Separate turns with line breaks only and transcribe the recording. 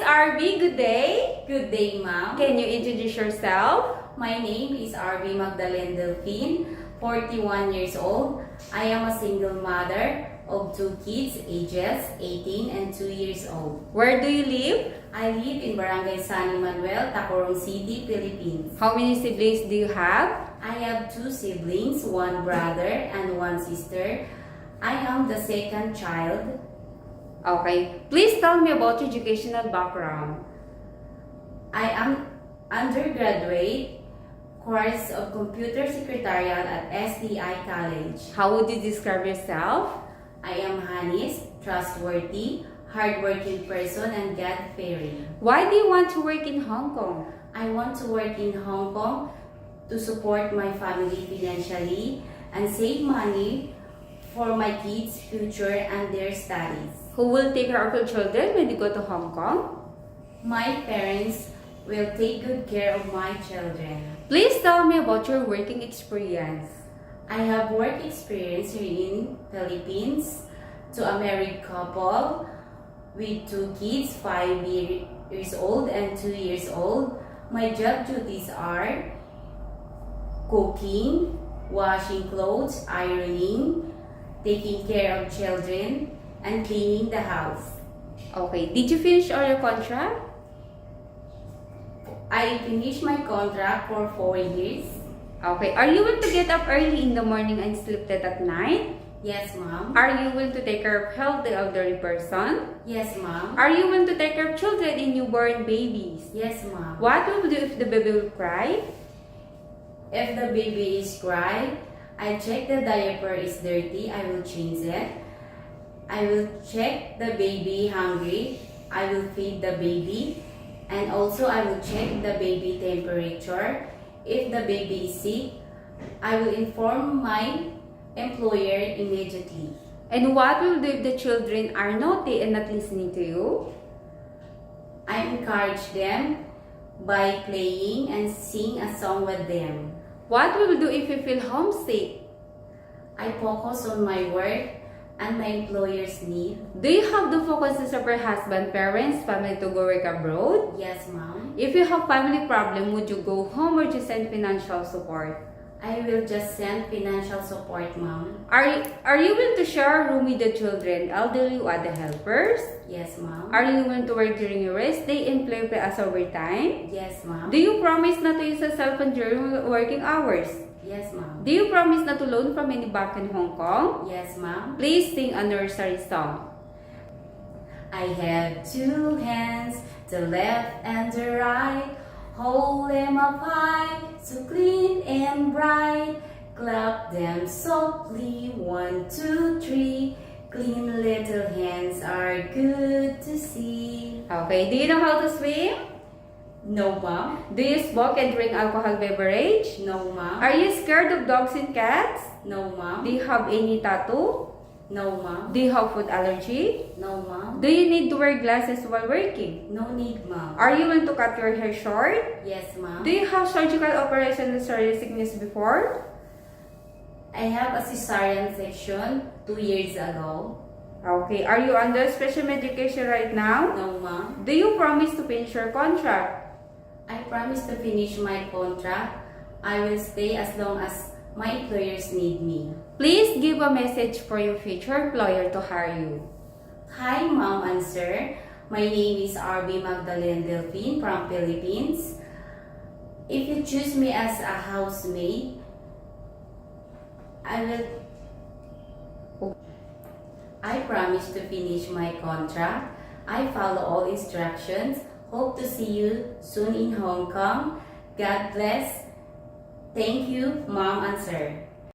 RB. Good day.
Good day, ma'am.
Can you introduce yourself?
My name is RB Magdalene Delphine, 41 years old. I am a single mother of 2 kids, ages 18 and 2 years old.
Where do you live?
I live in Barangay San Manuel, Tacurong City, Philippines.
How many siblings do you have?
I have 2 siblings, 1 brother and 1 sister. I am the second child.
Okay. Please tell me about your educational background.
I am undergraduate course of Computer Secretarial at SDI College.
How would you describe yourself?
I am honest, trustworthy, hardworking person, and God-fearing.
Why do you want to work in Hong Kong?
I want to work in Hong Kong to support my family financially and save money for my kids' future and their studies.
Who will take care of your children when you go to Hong Kong?
My parents will take good care of my children.
Please tell me about your working experience.
I have work experience here in Philippines to a married couple with 2 kids, 5 years old and 2 years old. My job duties are cooking, washing clothes, ironing, taking care of children, and cleaning the house.
Okay. Did you finish all your contract?
I finished my contract for 4 years.
Okay. Are you willing to get up early in the morning and sleep late at night?
Yes, ma'am.
Are you willing to take care of healthy elderly person?
Yes, ma'am.
Are you willing to take care of children and newborn babies?
Yes, ma'am.
What will you do if the baby will cry?
If the baby is crying, I check the diaper is dirty, I will change it. I will check the baby hungry, I will feed the baby. And also I will check the baby temperature. If the baby is sick, I will inform my employer immediately.
And what will you do if the children are naughty and not listening to you?
I encourage them by playing and sing a song with them.
What will you do if you feel homesick?
I focus on my work and my employer's need.
Do you have the focus to support husband, parents, family to go work abroad?
Yes, ma'am.
If you have family problem, would you go home or just send financial support?
I will just send financial support, ma'am.
Are you willing to share a room with the children, elderly, or other helpers?
Yes, ma'am.
Are you willing to work during your rest day and play as overtime?
Yes, ma'am.
Do you promise not to use a cell phone during working hours?
Yes, ma'am.
Do you promise not to loan from any bank in Hong Kong?
Yes, ma'am.
Please sing a nursery song.
I have 2 hands, the left and the right. Hold them up high, so clean and bright. Clap them softly, 1, 2, 3. Clean little hands are good to see.
Okay, do you know how to swim?
No, ma'am.
Do you smoke and drink alcohol beverage?
No, ma'am.
Are you scared of dogs and cats?
No, ma'am.
Do you have any tattoo?
No, ma'am.
Do you have food allergy?
No, ma'am.
Do you need to wear glasses while working?
No need, ma'am.
Are you willing to cut your hair short?
Yes, ma'am.
Do you have surgical operation and surgery sickness before?
I have a cesarean section 2 years ago.
Okay, are you under special medication right now?
No, ma'am.
Do you promise to finish your contract?
I promise to finish my contract. I will stay as long as my employers need me.
Please give a message for your future employer to hire you.
Hi, ma'am and sir. My name is RB Magdalene Delphine from Philippines. If you choose me as a housemaid, I promise to finish my contract. I follow all instructions. Hope to see you soon in Hong Kong. God bless. Thank you, mom and sir.